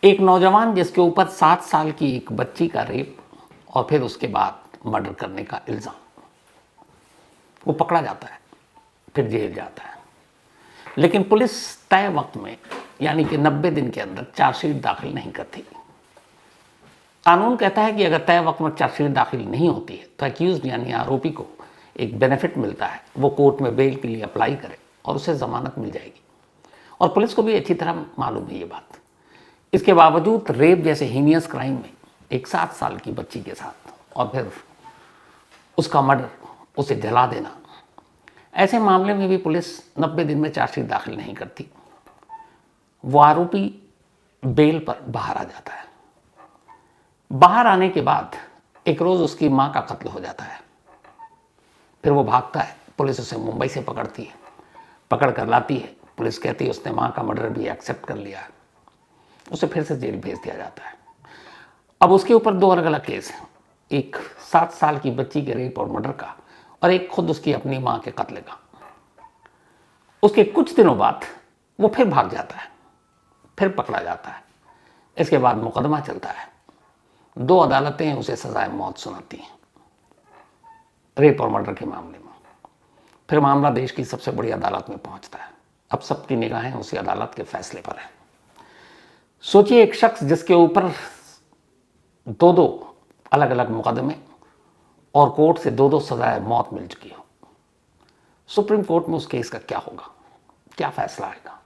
एक नौजवान जिसके ऊपर 7 साल की एक बच्ची का रेप और फिर उसके बाद मर्डर करने का इल्ज़ाम, वो पकड़ा जाता है, फिर जेल जाता है। लेकिन पुलिस तय वक्त में यानी कि 90 दिन के अंदर चार्जशीट दाखिल नहीं करती। कानून कहता है कि अगर तय वक्त में चार्जशीट दाखिल नहीं होती है तो एक्यूज यानी आरोपी को एक बेनिफिट मिलता है, वो कोर्ट में बेल के लिए अप्लाई करे और उसे जमानत मिल जाएगी। और पुलिस को भी अच्छी तरह मालूम है ये बात। इसके बावजूद रेप जैसे हीनियस क्राइम में एक 7 साल की बच्ची के साथ और फिर उसका मर्डर, उसे जला देना, ऐसे मामले में भी पुलिस 90 दिन में चार्जशीट दाखिल नहीं करती। वो आरोपी बेल पर बाहर आ जाता है। बाहर आने के बाद एक रोज उसकी मां का कत्ल हो जाता है। फिर वो भागता है, पुलिस उसे मुंबई से पकड़ती है, पकड़ कर लाती है। पुलिस कहती है उसने मां का मर्डर भी एक्सेप्ट कर लिया है। उसे फिर से जेल भेज दिया जाता है। अब उसके ऊपर 2 अलग अलग केस हैं, एक 7 साल की बच्ची के रेप और मर्डर का और एक खुद उसकी अपनी मां के कत्ल का। उसके कुछ दिनों बाद वो फिर भाग जाता है, फिर पकड़ा जाता है। इसके बाद मुकदमा चलता है। 2 अदालतें उसे सजाए मौत सुनाती हैं रेप और मर्डर के मामले में। फिर मामला देश की सबसे बड़ी अदालत में पहुंचता है। अब सबकी निगाहें उसी अदालत के फैसले पर है। सोचिए, एक शख्स जिसके ऊपर 2 अलग अलग मुकदमे और कोर्ट से 2 सजाए मौत मिल चुकी हो, सुप्रीम कोर्ट में उस केस का क्या होगा, क्या फैसला आएगा?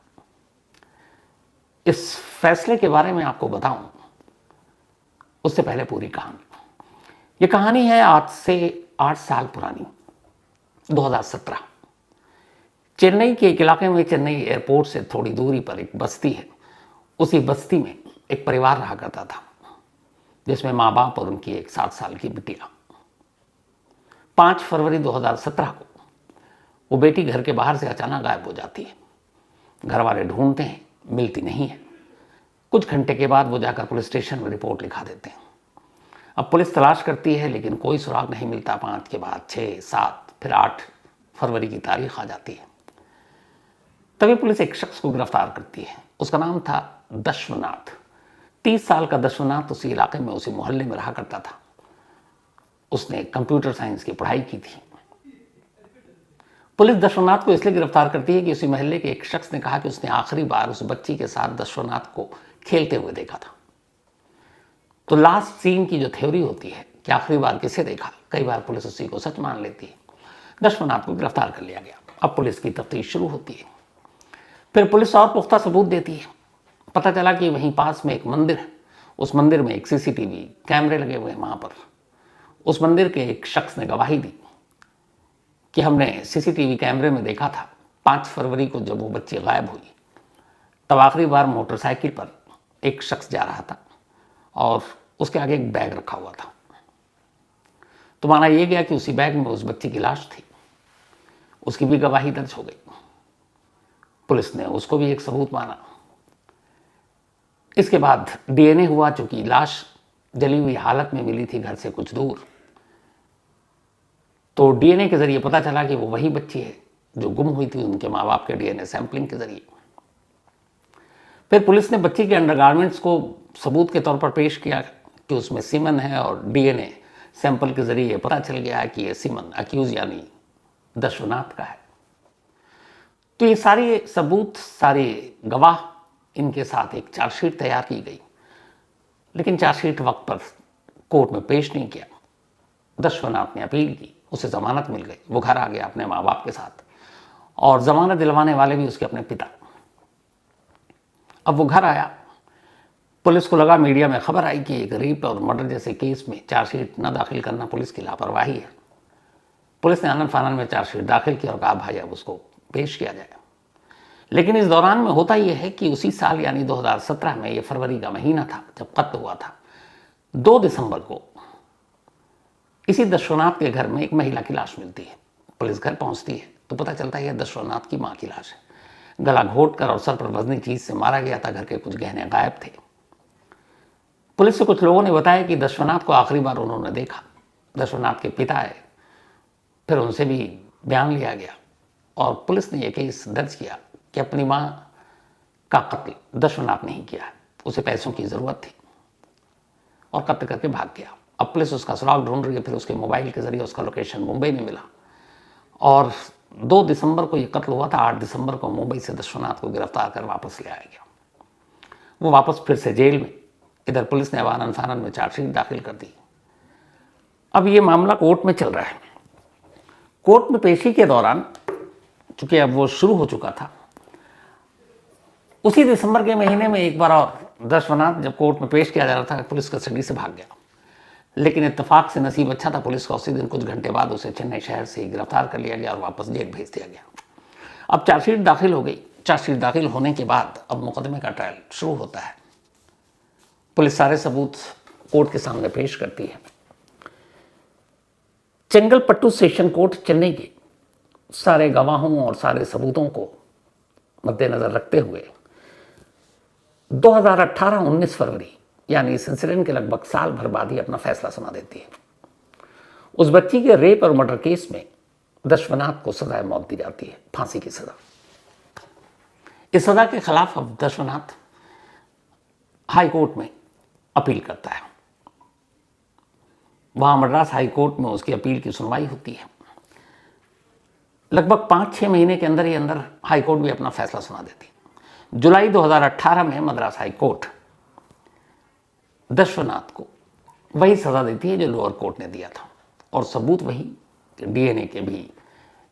इस फैसले के बारे में आपको बताऊं उससे पहले पूरी कहानी। ये कहानी है आज से 8 साल पुरानी, 2017। चेन्नई के एक इलाके में, चेन्नई एयरपोर्ट से थोड़ी दूरी पर एक बस्ती है। उसी बस्ती में एक परिवार रहा करता था जिसमें माँ बाप और उनकी एक 7 साल की बिटिया। 5 फरवरी 2017 को वो बेटी घर के बाहर से अचानक गायब हो जाती है। घर वाले ढूंढते हैं, मिलती नहीं है। कुछ घंटे के बाद वो जाकर पुलिस स्टेशन में रिपोर्ट लिखा देते हैं। अब पुलिस तलाश करती है लेकिन कोई सुराग नहीं मिलता। 5 के बाद 6, 7, फिर 8 फरवरी की तारीख आ जाती है। तभी पुलिस एक शख्स को गिरफ्तार करती है। उसका नाम था दशवनाथ। 30 साल का दशवनाथ उसी इलाके में, उसी मोहल्ले में रहा करता था। उसने कंप्यूटर साइंस की पढ़ाई की थी। पुलिस दशवनाथ को इसलिए गिरफ्तार करती है कि उसी मोहल्ले के एक शख्स ने कहा कि उसने आखिरी बार उस बच्ची के साथ दशवनाथ को खेलते हुए देखा था। तो लास्ट सीन की जो थ्योरी होती है कि आखिरी बार किसे देखा, कई बार पुलिस उसी को सच मान लेती है। दशवनाथ को गिरफ्तार कर लिया गया। अब पुलिस की तफ्तीश शुरू होती है। फिर पुलिस और पुख्ता सबूत देती है। पता चला कि वहीं पास में एक मंदिर है। उस मंदिर में एक सीसीटीवी कैमरे लगे हुए हैं। वहां पर उस मंदिर के एक शख्स ने गवाही दी कि हमने सीसीटीवी कैमरे में देखा था 5 फरवरी को जब वो बच्ची गायब हुई, तब आखिरी बार मोटरसाइकिल पर एक शख्स जा रहा था और उसके आगे एक बैग रखा हुआ था। तो माना यह गया कि उसी बैग में उस बच्ची की लाश थी। उसकी भी गवाही दर्ज हो गई। पुलिस ने उसको भी एक सबूत माना। इसके बाद डीएनए हुआ। चूंकि लाश जली हुई हालत में मिली थी घर से कुछ दूर, तो डीएनए के जरिए पता चला कि वो वही बच्ची है जो गुम हुई थी उनके माँ बाप के डीएनए सैंपलिंग के जरिए। फिर पुलिस ने बच्ची के अंडरगारमेंट्स को सबूत के तौर पर पेश किया कि उसमें सीमन है और डीएनए सैंपल के जरिए पता चल गया है कि ये सीमन अक्यूज यानी दशवनाथ का है। तो ये सारे सबूत, सारे गवाह, इनके साथ एक चार्जशीट तैयार की गई। लेकिन चार्जशीट वक्त पर कोर्ट में पेश नहीं किया। दशवनाथ ने अपील की, उसे जमानत मिल गई। वो घर आ गया अपने माँ बाप के साथ और जमानत दिलवाने वाले भी उसके अपने पिता। अब वो घर आया। पुलिस को लगा, मीडिया में खबर आई कि एक रेप और मर्डर जैसे केस में चार्जशीट न दाखिल करना पुलिस की लापरवाही है। पुलिस ने आनन फानन में चार्जशीट दाखिल की और कहा भाई अब उसको पेश किया जाए। लेकिन इस दौरान में होता यह है कि उसी साल यानी 2017 में, यह फरवरी का महीना था जब कत्ल हुआ था, 2 दिसंबर को इसी दशवनाथ के घर में एक महिला की लाश मिलती है। पुलिस घर पहुंचती है तो पता चलता है यह दशवनाथ की मां की लाश है। गला घोंटकर और सर पर वजनी चीज से मारा गया था। घर के कुछ गहने गायब थे। पुलिस से कुछ लोगों ने बताया कि दशवनाथ को आखिरी बार उन्होंने देखा। दशवनाथ के पिता आए, फिर उनसे भी बयान लिया गया और पुलिस ने यह केस दर्ज किया कि अपनी मां का कत्ल दशवनाथ नहीं किया है। उसे पैसों की ज़रूरत थी और कत्ल करके भाग गया। अब पुलिस उसका सुराग ढूंढ रही है। फिर उसके मोबाइल के जरिए उसका लोकेशन मुंबई में मिला और 2 दिसंबर को ये कत्ल हुआ था। 8 दिसंबर को मुंबई से दशवनाथ को गिरफ्तार कर वापस ले आया गया। वो वापस फिर से जेल में। इधर पुलिस ने आनन फानन में चार्जशीट दाखिल कर दी। अब ये मामला कोर्ट में चल रहा है। कोर्ट में पेशी के दौरान, चूंकि अब वो शुरू हो चुका था, उसी दिसंबर के महीने में एक बार और दशवनाथ जब कोर्ट में पेश किया जा रहा था, पुलिस कस्टडी से भाग गया। लेकिन इत्तेफाक से नसीब अच्छा था, पुलिस का उसी दिन कुछ घंटे बाद उसे चेन्नई शहर से गिरफ्तार कर लिया गया और वापस जेल भेज दिया गया। अब चार्जशीट दाखिल हो गई। चार्जशीट दाखिल होने के बाद अब मुकदमे का ट्रायल शुरू होता है। पुलिस सारे सबूत कोर्ट के सामने पेश करती है। चेंगलपट्टू सेशन कोर्ट चेन्नई के सारे गवाहों और सारे सबूतों को मद्देनजर रखते हुए 2018 19 फरवरी, यानी इस इंसिडेंट के लगभग साल भर बाद ही अपना फैसला सुना देती है। उस बच्ची के रेप और मर्डर केस में दशवनाथ को सजाए मौत दी जाती है, फांसी की सजा। इस सजा के खिलाफ अब दशवनाथ हाई कोर्ट में अपील करता है। वहां मद्रास हाई कोर्ट में उसकी अपील की सुनवाई होती है। लगभग 5-6 महीने के अंदर ही अंदर हाई कोर्ट भी अपना फैसला सुना देती है। जुलाई 2018 में मद्रास हाई कोर्ट दशवनाथ को वही सजा देती है जो लोअर कोर्ट ने दिया था, और सबूत वही, डीएनए के भी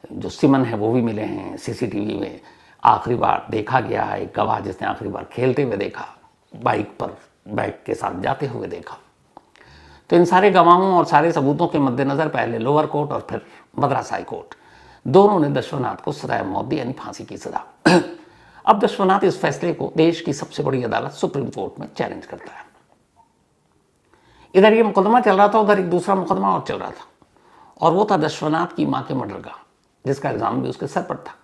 जो सिमन है वो भी मिले हैं। सीसीटीवी में आखिरी बार देखा गया है, एक गवाह जिसने आखिरी बार खेलते हुए देखा, बाइक पर बाइक के साथ जाते हुए देखा। तो इन सारे गवाहों और सारे सबूतों के मद्देनजर पहले लोअर कोर्ट और फिर मद्रास हाई कोर्ट दोनों ने दशवनाथ को सजाए मौत दी, यानी फांसी की सजा। अब दशवनाथ इस फैसले को देश की सबसे बड़ी अदालत सुप्रीम कोर्ट में चैलेंज करता है। इधर ये मुकदमा चल रहा था, उधर एक दूसरा मुकदमा और चल रहा था, और वो था दशवनाथ की मां के मर्डर का, जिसका इल्जाम भी उसके सर पर था,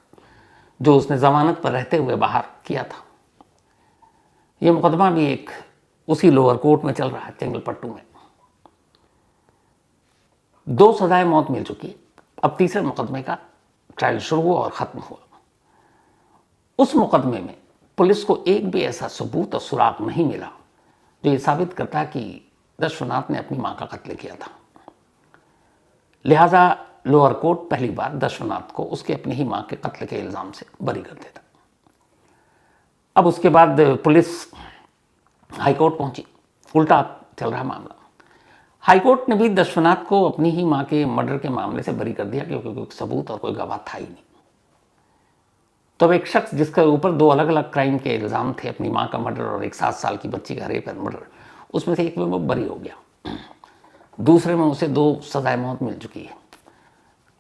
जो उसने जमानत पर रहते हुए बाहर किया था। ये मुकदमा भी एक उसी लोअर कोर्ट में चल रहा है, चेंगलपट्टू में। 2 सजाएं मौत मिल चुकी है। अब तीसरे मुकदमे का ट्रायल शुरू हुआ और खत्म हुआ। उस मुकदमे में पुलिस को एक भी ऐसा सबूत और सुराग नहीं मिला जो ये साबित करता कि दशवनाथ ने अपनी मां का कत्ल किया था। लिहाजा लोअर कोर्ट पहली बार दशवनाथ को उसके अपनी ही मां के कत्ल के इल्जाम से बरी कर देता। अब उसके बाद पुलिस हाईकोर्ट पहुंची। उल्टा चल रहा मामला। हाईकोर्ट ने भी दशवनाथ को अपनी ही मां के मर्डर के मामले से बरी कर दिया, क्योंकि कोई सबूत और कोई गवाह था ही नहीं। तो अब एक शख्स जिसके ऊपर 2 अलग अलग क्राइम के इल्जाम थे, अपनी मां का मर्डर और एक 7 साल की बच्ची का रेप एंड मर्डर, उसमें से एक में वो बरी हो गया, दूसरे में उसे 2 सजाए मौत मिल चुकी है।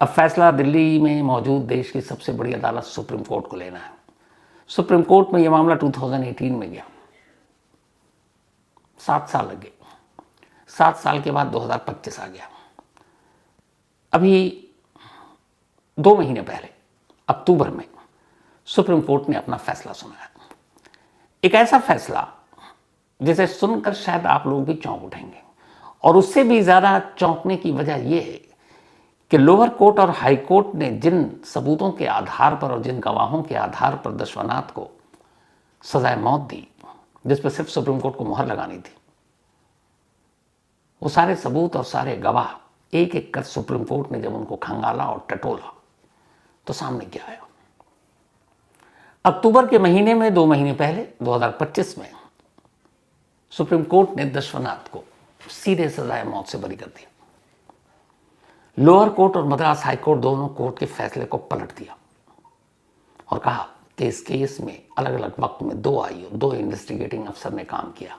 अब फैसला दिल्ली में मौजूद देश की सबसे बड़ी अदालत सुप्रीम कोर्ट को लेना है। सुप्रीम कोर्ट में यह मामला 2018 में गया, 7 साल लगे। 7 साल के बाद 2025 आ गया। अभी 2 महीने पहले अक्टूबर में सुप्रीम कोर्ट ने अपना फैसला सुनाया। एक ऐसा फैसला जिसे सुनकर शायद आप लोग भी चौंक उठेंगे, और उससे भी ज्यादा चौंकने की वजह यह है कि लोअर कोर्ट और हाई कोर्ट ने जिन सबूतों के आधार पर और जिन गवाहों के आधार पर दशवनाथ को सजाए मौत दी, जिस पर सिर्फ सुप्रीम कोर्ट को मुहर लगानी थी, वो सारे सबूत और सारे गवाह एक एक कर सुप्रीम कोर्ट ने जब उनको खंगाला और टटोला तो सामने क्या आया। अक्टूबर के महीने में 2 महीने पहले 2025 में सुप्रीम कोर्ट ने दशवनाथ को सीधे सजाए मौत से बरी कर दिया। लोअर कोर्ट और मद्रास हाई कोर्ट दोनों कोर्ट के फैसले को पलट दिया और कहा कि इस केस में अलग अलग वक्त में 2 इन्वेस्टिगेटिंग अफसर ने काम किया,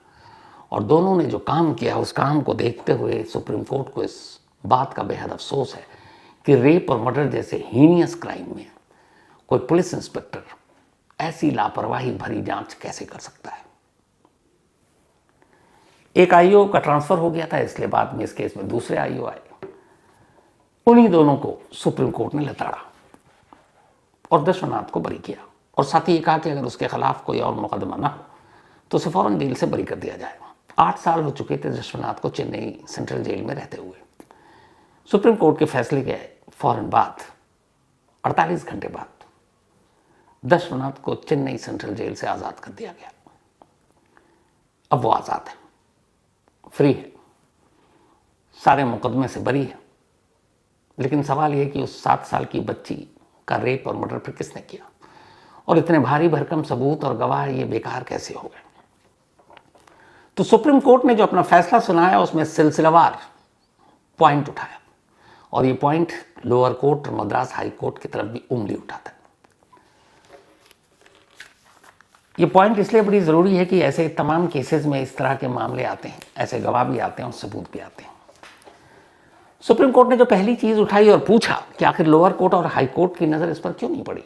और दोनों ने जो काम किया उस काम को देखते हुए सुप्रीम कोर्ट को इस बात का बेहद अफसोस है कि रेप और मर्डर जैसे हीनियस क्राइम में कोई पुलिस इंस्पेक्टर ऐसी लापरवाही भरी जांच कैसे कर सकता है। एक आईओ का ट्रांसफर हो गया था, इसलिए बाद में इस केस में दूसरे आईओ आए। उन्हीं दोनों को सुप्रीम कोर्ट ने लताड़ा और दशवनाथ को बरी किया, और साथ ही कहा कि अगर उसके खिलाफ कोई और मुकदमा ना हो तो उसे फौरन जेल से बरी कर दिया जाएगा। 8 साल हो चुके थे दशवनाथ को चेन्नई सेंट्रल जेल में रहते हुए। सुप्रीम कोर्ट के फैसले के फौरन बाद 48 घंटे बाद दशवनाथ को चेन्नई सेंट्रल जेल से आज़ाद कर दिया गया। अब वो आज़ाद है, फ्री है, सारे मुकदमे से बरी है। लेकिन सवाल यह कि उस 7 साल की बच्ची का रेप और मर्डर फिर किसने किया, और इतने भारी भरकम सबूत और गवाह ये बेकार कैसे हो गए। तो सुप्रीम कोर्ट ने जो अपना फैसला सुनाया उसमें सिलसिलावार पॉइंट उठाया, और ये पॉइंट लोअर कोर्ट और मद्रास हाई कोर्ट की तरफ भी उंगली उठाता है। ये पॉइंट इसलिए बड़ी ज़रूरी है कि ऐसे तमाम केसेस में इस तरह के मामले आते हैं, ऐसे गवाह भी आते हैं और सबूत भी आते हैं। सुप्रीम कोर्ट ने जो पहली चीज़ उठाई और पूछा कि आखिर लोअर कोर्ट और हाई कोर्ट की नज़र इस पर क्यों नहीं पड़ी,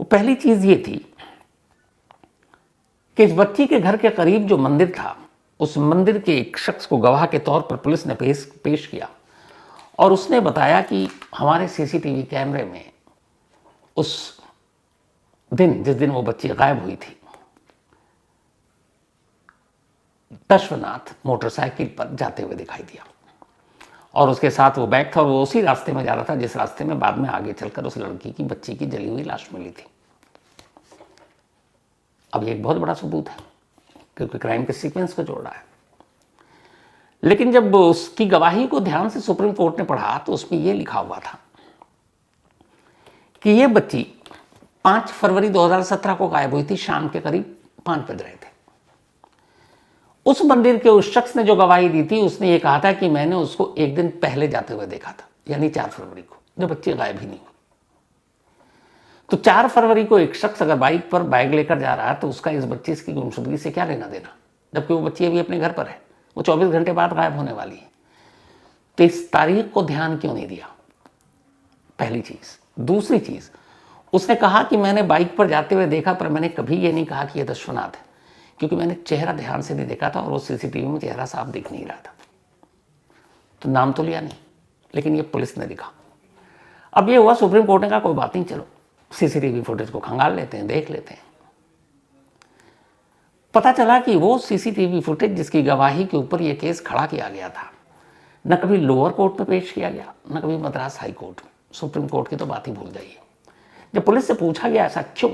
वो पहली चीज़ ये थी कि इस बच्ची के घर के करीब जो मंदिर था, उस मंदिर के एक शख्स को गवाह के तौर पर पुलिस ने पेश किया, और उसने बताया कि हमारे सीसीटीवी कैमरे में उस दिन, जिस दिन वो बच्ची गायब हुई थी, दशवनाथ मोटरसाइकिल पर जाते हुए दिखाई दिया, और उसके साथ वो बैग था, और वो उसी रास्ते में जा रहा था जिस रास्ते में बाद में आगे चलकर उस लड़की की, बच्ची की जली हुई लाश मिली थी। अब ये एक बहुत बड़ा सबूत है क्योंकि क्राइम के सीक्वेंस को जोड़ रहा है। लेकिन जब उसकी गवाही को ध्यान से सुप्रीम कोर्ट ने पढ़ा तो उसमें यह लिखा हुआ था कि यह बच्ची 5 फरवरी 2017 को गायब हुई थी, शाम के करीब 5 बज रहे थे। उस मंदिर के उस शख्स ने जो गवाही दी थी, उसने ये कहा था कि मैंने उसको एक दिन पहले जाते हुए देखा था, यानी 4 फरवरी को, जब बच्ची गायब ही नहीं हुई। तो 4 फरवरी को एक शख्स अगर बाइक पर बैग लेकर जा रहा है तो उसका इस बच्ची की गुमशुदगी से क्या लेना देना, जबकि वो बच्ची अभी अपने घर पर है, वो 24 घंटे बाद गायब होने वाली है। तो इस तारीख को ध्यान क्यों नहीं दिया, पहली चीज। दूसरी चीज, उसने कहा कि मैंने बाइक पर जाते हुए देखा, पर मैंने कभी ये नहीं कहा कि यह दशवनाथ है, क्योंकि मैंने चेहरा ध्यान से नहीं देखा था और वो सीसीटीवी में चेहरा साफ दिख नहीं रहा था। तो नाम तो लिया नहीं, लेकिन ये पुलिस ने दिखा। अब ये हुआ, सुप्रीम कोर्ट ने कहा कोई बात नहीं, चलो सीसीटीवी फुटेज को खंगाल लेते हैं, देख लेते हैं। पता चला कि वो सीसीटीवी फुटेज जिसकी गवाही के ऊपर यह केस खड़ा किया गया था, न कभी लोअर कोर्ट में पेश किया गया, न कभी मद्रास हाई कोर्ट में। सुप्रीम कोर्ट की तो बात ही भूल जाइए। जब पुलिस से पूछा गया ऐसा क्यों,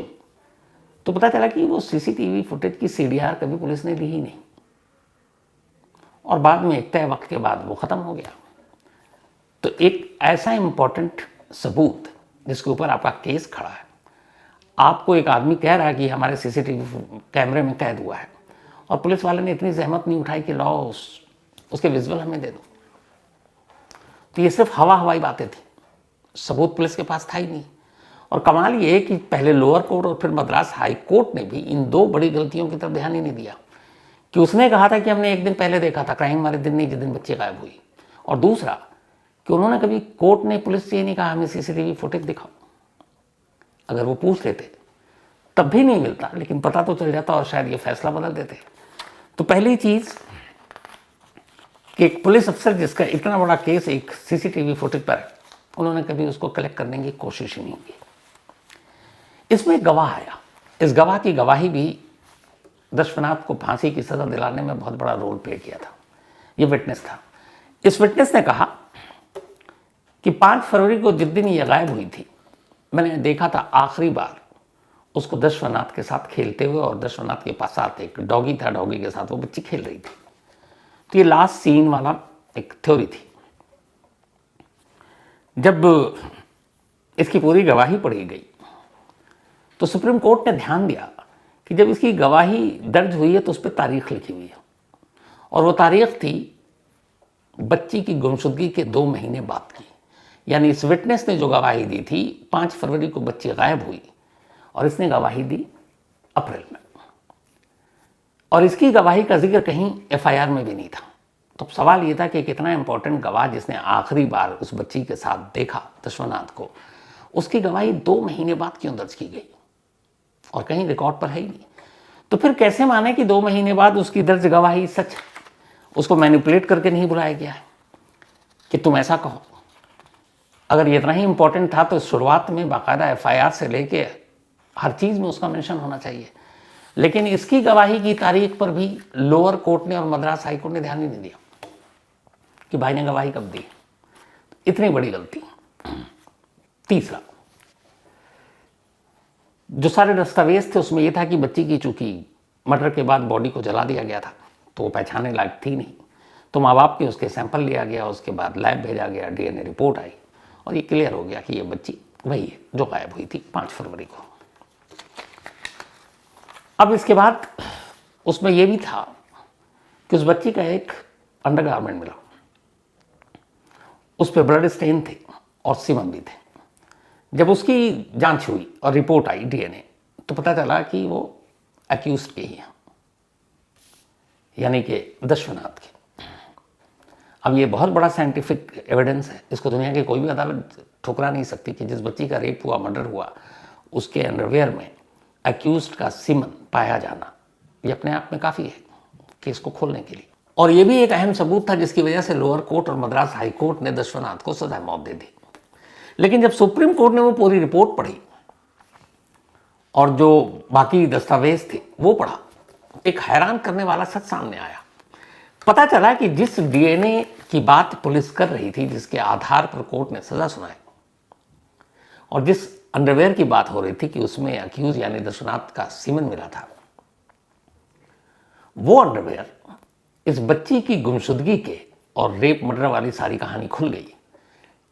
तो पता चला कि वो सीसीटीवी फुटेज की सीडीआर कभी पुलिस ने ली ही नहीं, और बाद में एक तय वक्त के बाद वो खत्म हो गया। तो एक ऐसा इंपॉर्टेंट सबूत जिसके ऊपर आपका केस खड़ा है, आपको एक आदमी कह रहा है कि हमारे सीसीटीवी कैमरे में कैद हुआ है, और पुलिस वाले ने इतनी जहमत नहीं उठाई कि लाओ उसके विजुअल हमें दे दो। तो ये सिर्फ हवाई बातें थी, सबूत पुलिस के पास था ही नहीं। और कमाल ये है कि पहले लोअर कोर्ट और फिर मद्रास हाई कोर्ट ने भी इन 2 बड़ी गलतियों की तरफ ध्यान ही नहीं दिया, कि उसने कहा था कि हमने एक दिन पहले देखा था, क्राइम वाले दिन नहीं जिस दिन बच्ची गायब हुई, और दूसरा कि उन्होंने कभी, कोर्ट ने पुलिस से ये नहीं कहा हमें सीसीटीवी फुटेज दिखाओ। अगर वो पूछ लेते तब भी नहीं मिलता, लेकिन पता तो चल जाता और शायद ये फैसला बदल देते। तो पहली चीज कि एक पुलिस अफसर जिसका इतना बड़ा केस एक सीसीटीवी फुटेज पर है, उन्होंने कभी उसको कलेक्ट करने की कोशिश ही नहीं की। इसमें गवाह आया, इस गवाह की गवाही भी दशवनाथ को फांसी की सजा दिलाने में बहुत बड़ा रोल प्ले किया था। ये विटनेस था। इस विटनेस ने कहा कि 5 फरवरी को जिस दिन ये गायब हुई थी, मैंने देखा था आखिरी बार उसको दशवनाथ के साथ खेलते हुए, और दशवनाथ के पास साथ एक डॉगी था, डॉगी के साथ वो बच्ची खेल रही थी। तो ये लास्ट सीन वाला एक थ्योरी थी। जब इसकी पूरी गवाही पढ़ी गई तो सुप्रीम कोर्ट ने ध्यान दिया कि जब इसकी गवाही दर्ज हुई है तो उस पर तारीख लिखी हुई है, और वो तारीख थी बच्ची की गुमशुदगी के 2 महीने बाद की। यानी इस विटनेस ने जो गवाही दी थी 5 फरवरी को बच्ची गायब हुई, और इसने गवाही दी अप्रैल में, और इसकी गवाही का जिक्र कहीं एफआईआर में भी नहीं था। तो सवाल ये था कि कितना इंपॉर्टेंट गवाह जिसने आखिरी बार उस बच्ची के साथ देखा दशवनाथ को, उसकी गवाही 2 महीने बाद क्यों दर्ज की गई, और कहीं रिकॉर्ड पर है ही नहीं। तो फिर कैसे माने कि 2 महीने बाद उसकी दर्ज गवाही सच है? उसको मैनिपुलेट करके नहीं बुलाया गया है कि तुम ऐसा कहो। अगर ये इतना ही इंपॉर्टेंट था तो शुरुआत में बाकायदा एफआईआर से लेके हर चीज़ में उसका मेंशन होना चाहिए। लेकिन इसकी गवाही की तारीख पर भी लोअर कोर्ट ने और मद्रास हाई कोर्ट ने ध्यान ही नहीं दिया कि भाई ने गवाही कब दी। इतनी बड़ी गलती। तीसरा, जो सारे दस्तावेज थे उसमें यह था कि बच्ची की चूंकि मर्डर के बाद बॉडी को जला दिया गया था, तो वो पहचानने लायक थी नहीं। तो माँ बाप के उसके सैंपल लिया गया, उसके बाद लैब भेजा गया, डीएनए रिपोर्ट आई और ये क्लियर हो गया कि ये बच्ची वही है जो गायब हुई थी 5 फरवरी को। अब इसके बाद उसमें यह भी था कि उस बच्ची का एक अंडरगारमेंट मिला, उस पर ब्लड स्टेन थे और सीमन भी थे। जब उसकी जांच हुई और रिपोर्ट आई डीएनए, तो पता चला कि वो एक्यूज्ड के ही हैं, यानी कि दशवनाथ के। अब ये बहुत बड़ा साइंटिफिक एविडेंस है, इसको दुनिया की कोई भी अदालत ठुकरा नहीं सकती कि जिस बच्ची का रेप हुआ, मर्डर हुआ, उसके अंडरवेयर में एक्यूज्ड का सीमन पाया जाना, ये अपने आप में काफ़ी है केस को खोलने के लिए। और ये भी एक अहम सबूत था जिसकी वजह से लोअर कोर्ट और मद्रास हाई कोर्ट ने दशवनाथ को सजा मौत दे दी। लेकिन जब सुप्रीम कोर्ट ने वो पूरी रिपोर्ट पढ़ी और जो बाकी दस्तावेज थे वो पढ़ा, एक हैरान करने वाला सच सामने आया। पता चला कि जिस डीएनए की बात पुलिस कर रही थी, जिसके आधार पर कोर्ट ने सजा सुनाई, और जिस अंडरवेयर की बात हो रही थी कि उसमें अक्यूज यानी दशवनाथ का सीमन मिला था, वो अंडरवेयर इस बच्ची की गुमशुदगी के और रेप मर्डर वाली सारी कहानी खुल गई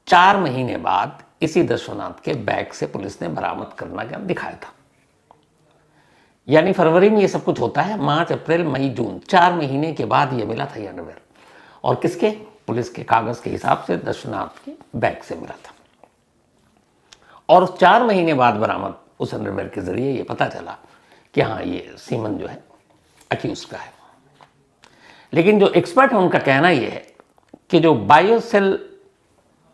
4 महीने बाद इसी दशवनाथ के बैग से पुलिस ने बरामद करना क्या दिखाया था। यानी फरवरी में ये सब कुछ होता है, मार्च, अप्रैल, मई, जून, 4 महीने के बाद ये मिला था ये अंडरवेयर। और किसके? पुलिस के कागज के हिसाब से दशवनाथ के बैग से मिला था। और उस 4 महीने बाद बरामद उस अंडरवेयर के जरिए ये पता चला कि हाँ, ये सीमन जो है अक्यूज का है। लेकिन जो एक्सपर्ट है उनका कहना यह है कि जो बायोसेल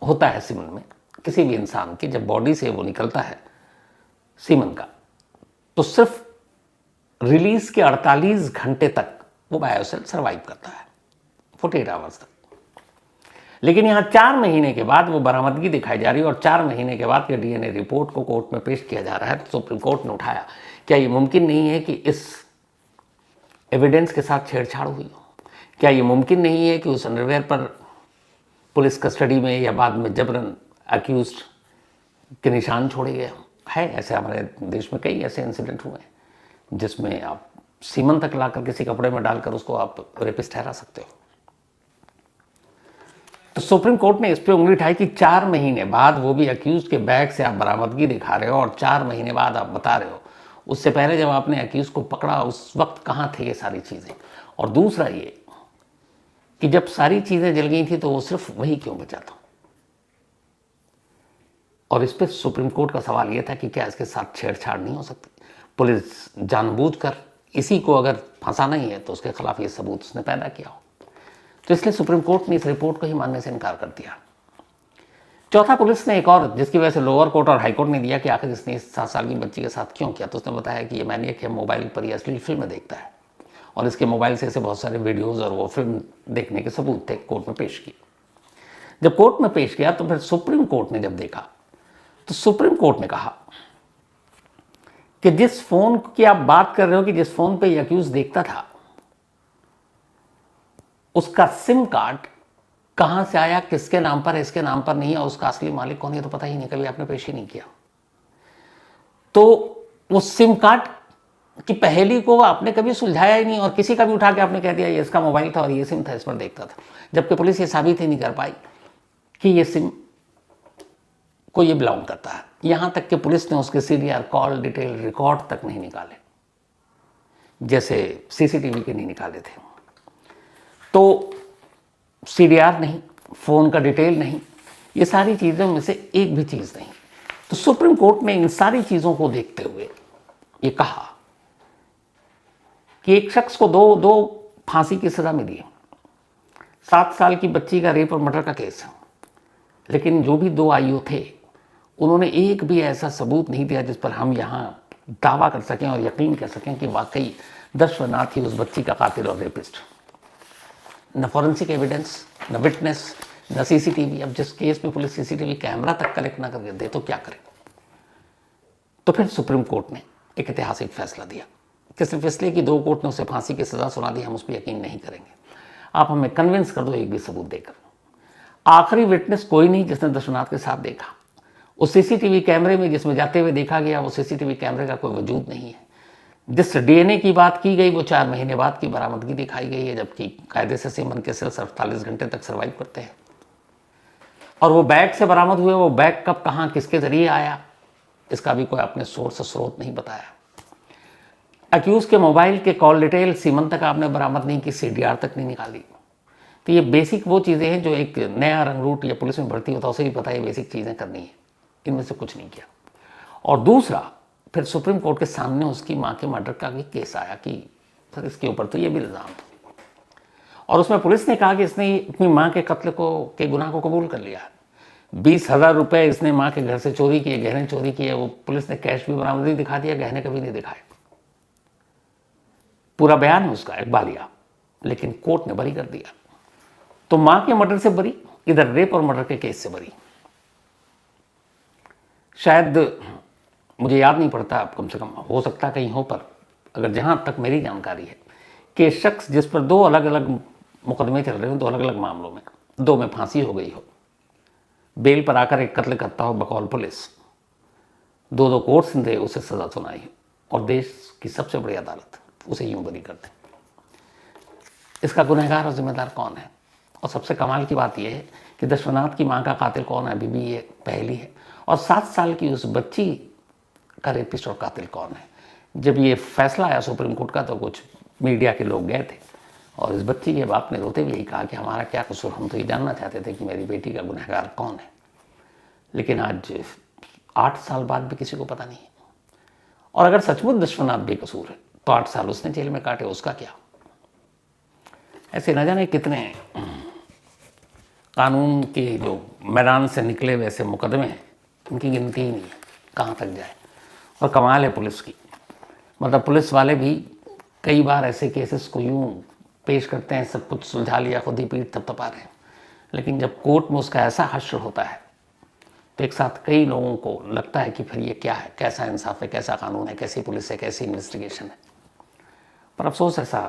होता है सीमन में, किसी भी इंसान की जब बॉडी से वो निकलता है सीमन का, तो सिर्फ रिलीज के 48 घंटे तक वो बायोसेल सर्वाइव करता है, 48 आवर्स तक। लेकिन यहाँ 4 महीने के बाद वो बरामदगी दिखाई जा रही है और 4 महीने के बाद ये डीएनए रिपोर्ट को कोर्ट में पेश किया जा रहा है। तो सुप्रीम कोर्ट ने उठाया, क्या ये मुमकिन नहीं है कि इस एविडेंस के साथ छेड़छाड़ हुई हो? क्या ये मुमकिन नहीं है कि उस अंडरवेयर पर पुलिस कस्टडी में या बाद में जबरन अक्यूज्ड के निशान छोड़े गए? है ऐसे हमारे देश में कई ऐसे इंसिडेंट हुए हैं जिसमें आप सीमन तक लाकर किसी कपड़े में डालकर उसको आप रेपिस्ट ठहरा सकते हो। तो सुप्रीम कोर्ट ने इस पे उंगली उठाई कि 4 महीने बाद, वो भी अक्यूज के बैग से आप बरामदगी दिखा रहे हो और 4 महीने बाद आप बता रहे हो, उससे पहले जब आपने अक्यूज को पकड़ा उस वक्त कहाँ थे ये सारी चीज़ें? और दूसरा ये कि जब सारी चीज़ें जल गई थी तो वो सिर्फ वही क्यों बचा था? और इस पर सुप्रीम कोर्ट का सवाल यह था कि क्या इसके साथ छेड़छाड़ नहीं हो सकती? पुलिस जानबूझकर इसी को अगर फंसाना ही है तो उसके खिलाफ ये सबूत उसने पैदा किया हो। तो इसलिए सुप्रीम कोर्ट ने इस रिपोर्ट को ही मानने से इनकार कर दिया। चौथा, पुलिस ने एक और, जिसकी वजह से लोअर कोर्ट और हाई कोर्ट ने दिया कि आखिर इसने इस 7 साल की बच्ची के साथ क्यों किया, तो उसने बताया कि ये मैनिएक है, मोबाइल पर ये अश्लील फिल्म देखता है और इसके मोबाइल से ऐसे बहुत सारे वीडियोज़ और वो फिल्म देखने के सबूत थे, कोर्ट में पेश किए। जब कोर्ट में पेश किया तो फिर सुप्रीम कोर्ट ने जब देखा तो सुप्रीम कोर्ट ने कहा कि जिस फोन की आप बात कर रहे हो कि जिस फोन पे अक्यूज देखता था, उसका सिम कार्ड कहां से आया, किसके नाम पर है, इसके नाम पर नहीं है, उसका असली मालिक कौन है तो पता ही नहीं, कभी आपने पेश ही नहीं किया। तो वो सिम कार्ड की पहेली को आपने कभी सुलझाया ही नहीं और किसी का भी उठा के आपने कह दिया ये इसका मोबाइल था और ये सिम था, इस पर देखता था, जबकि पुलिस ये साबित ही नहीं कर पाई कि ये सिम को ये बिलोंग करता है। यहां तक कि पुलिस ने उसके सीडीआर कॉल डिटेल रिकॉर्ड तक नहीं निकाले, जैसे सीसीटीवी के नहीं निकाले थे। तो सीडीआर नहीं, फोन का डिटेल नहीं, ये सारी चीज़ों में से एक भी चीज़ नहीं। तो सुप्रीम कोर्ट ने इन सारी चीज़ों को देखते हुए ये कहा कि एक शख्स को दो फांसी की सजा मिली है, 7 साल की बच्ची का रेप और मर्डर का केस है, लेकिन जो भी 2 आईओ थे उन्होंने एक भी ऐसा सबूत नहीं दिया जिस पर हम यहाँ दावा कर सकें और यकीन कर सकें कि वाकई दशवनाथ ही उस बच्ची का कातिल और रेपिस्ट। न फॉरेंसिक एविडेंस, न विटनेस, न सीसीटीवी। अब जिस केस में पुलिस सीसीटीवी कैमरा तक कलेक्ट ना करके दे तो क्या करे? तो फिर सुप्रीम कोर्ट ने एक ऐतिहासिक फैसला दिया कि सिर्फ इसलिए कि 2 कोर्ट ने उसे फांसी की सजा सुना दी हम उस पर यकीन नहीं करेंगे, आप हमें कन्विंस कर दो एक भी सबूत देकर। आखिरी विटनेस कोई नहीं जिसने दशवनाथ के साथ देखा। उस सीसीटीवी कैमरे में जिसमें जाते हुए देखा गया वो सीसीटीवी कैमरे का कोई वजूद नहीं है। जिस डीएनए की बात की गई वो 4 महीने बाद की बरामदगी दिखाई गई है, जबकि कायदे से सेवन के सेल्स 48 घंटे तक सर्वाइव करते हैं। और वो बैग से बरामद हुए, वो बैग कब कहाँ किसके जरिए आया, इसका भी कोई आपने सोर्स स्रोत नहीं बताया। अक्यूज के मोबाइल के कॉल डिटेल सीमन तक आपने बरामद नहीं की, सीडीआर तक नहीं निकाली। तो ये बेसिक वो चीज़ें हैं जो एक नया रंगरूट या पुलिस में भर्ती होता है उसे भी पता है बेसिक चीज़ें करनी है, इनमें से कुछ नहीं किया। और दूसरा, फिर सुप्रीम कोर्ट के सामने उसकी माँ के मर्डर का भी केस आया कि सर इसके ऊपर तो ये भी इल्ज़ाम था, और उसमें पुलिस ने कहा कि इसने अपनी माँ के कत्ल के गुनाह को कबूल कर लिया। 20,000 रुपये इसने माँ के घर से चोरी किए, गहने चोरी किए। वो पुलिस ने कैश भी बरामदगी दिखा दिया, गहने कभी नहीं दिखाए। पूरा बयान है उसका, इकबालिया, लेकिन कोर्ट ने बरी कर दिया। तो मां के मर्डर से बरी, इधर रेप और मर्डर के केस से बरी। शायद मुझे याद नहीं पड़ता, कम से कम हो सकता कहीं हो, पर अगर जहां तक मेरी जानकारी है कि शख्स जिस पर 2 अलग अलग मुकदमे चल रहे हो, 2 अलग अलग मामलों में, 2 में फांसी हो गई हो, बेल पर आकर एक कत्ल करता हो बकौल पुलिस, 2 कोर्ट्स ने उसे सजा सुनाई हो, और देश की सबसे बड़ी अदालत उसे यूं बरी कर दे। इसका गुनहगार और जिम्मेदार कौन है? और सबसे कमाल की बात यह है कि दशरनाथ की मां का कातिल कौन है, अभी भी ये पहेली है। और 7 साल की उस बच्ची का रेपिस्ट और कातिल कौन है? जब ये फैसला आया सुप्रीम कोर्ट का तो कुछ मीडिया के लोग गए थे, और इस बच्ची के बाप ने रोते हुए यही कहा कि हमारा क्या कसूर, हम तो ये जानना चाहते थे कि मेरी बेटी का गुनहगार कौन है। लेकिन आज 8 साल बाद भी किसी को पता नहीं है। और अगर सचमुच दशरनाथ बेकसूर है तो 8 साल उसने जेल में काटे, उसका क्या? ऐसे न जाने कितने कानून के जो मैदान से निकले वैसे मुकदमे हैं, उनकी गिनती ही नहीं है, कहाँ तक जाए। और कमाल है पुलिस की, मतलब पुलिस वाले भी कई बार ऐसे केसेस को यूँ पेश करते हैं, सब कुछ सुलझा लिया, खुद ही पीठ थपथपा रहे हैं, लेकिन जब कोर्ट में उसका ऐसा हश्र होता है तो एक साथ कई लोगों को लगता है कि फिर ये क्या है, कैसा इंसाफ है, कैसा कानून है, कैसी पुलिस है, कैसी इन्वेस्टिगेशन है। पर अफसोस ऐसा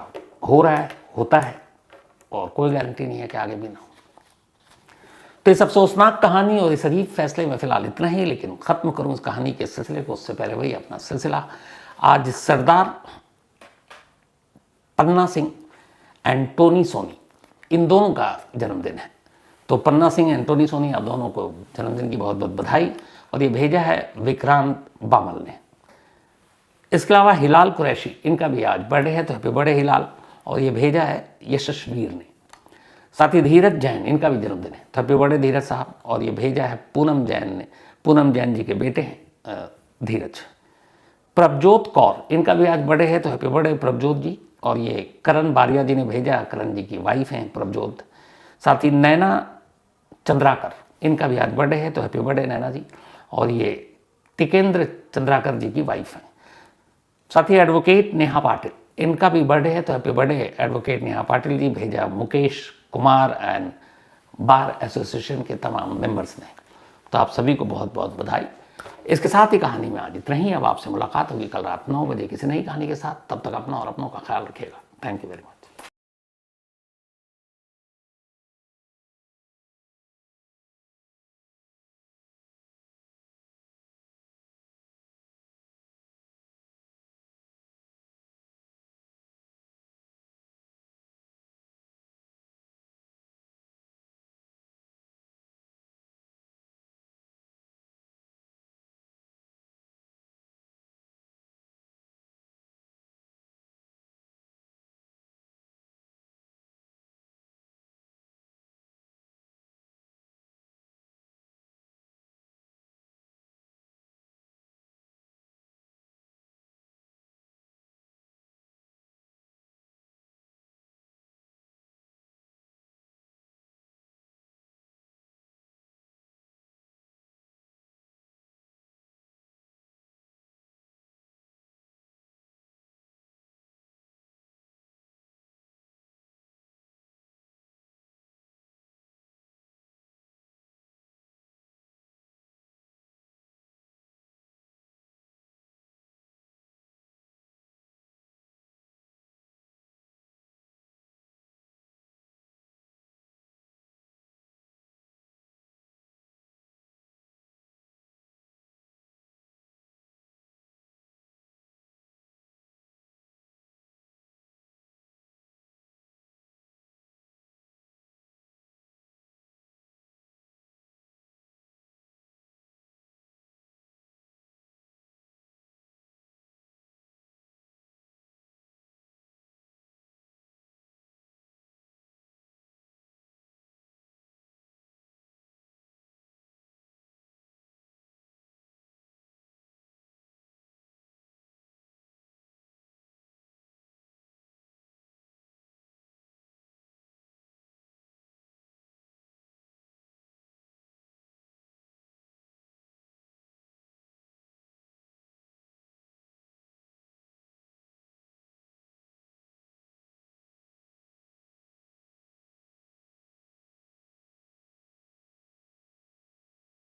हो रहा है, होता है, और कोई गारंटी नहीं है कि आगे भी ना हो। तो इस अफसोसनाक कहानी और इस अजीब फैसले में फिलहाल इतना ही, लेकिन ख़त्म करूँ इस कहानी के सिलसिले को उससे पहले वही अपना सिलसिला। आज सरदार पन्ना सिंह एंड टोनी सोनी, इन दोनों का जन्मदिन है। तो पन्ना सिंह एंड टोनी सोनी, आप दोनों को जन्मदिन की बहुत बहुत बधाई। और ये भेजा है विक्रांत बामल ने। इसके अलावा हिलाल कुरैशी, इनका भी आज बर्थडे है, तो हैप्पी बर्थडे हिलाल। और ये भेजा है यशस्वीर ने। साथ ही धीरज जैन, इनका भी जन्मदिन है, तो हैप्पी बर्थडे धीरज साहब। और ये भेजा है पूनम जैन ने, पूनम जैन जी के बेटे हैं धीरज। प्रभजोत कौर, इनका भी आज बर्थडे है, तो हैप्पी बर्थडे प्रभजोत जी। और ये करण बारिया जी ने भेजा, करण जी की वाइफ हैं प्रभजोत। साथ ही नैना चंद्राकर, इनका भी आज बर्थडे है, तो हैप्पी बर्थडे नैना जी। और ये टिकेंद्र चंद्राकर जी की वाइफ हैं। साथ ही एडवोकेट नेहा पाटिल, इनका भी बर्थडे है, तो happy birthday advocate Neha Patil ji. भेजा Mukesh Kumar and bar association के तमाम मेंबर्स ने। तो आप सभी को बहुत बहुत बधाई। इसके साथ ही कहानी में आज इतना ही। अब आपसे मुलाकात होगी कल रात 9 बजे किसी नई कहानी के साथ। तब तक अपना और अपनों का ख्याल रखिएगा। Thank you very much.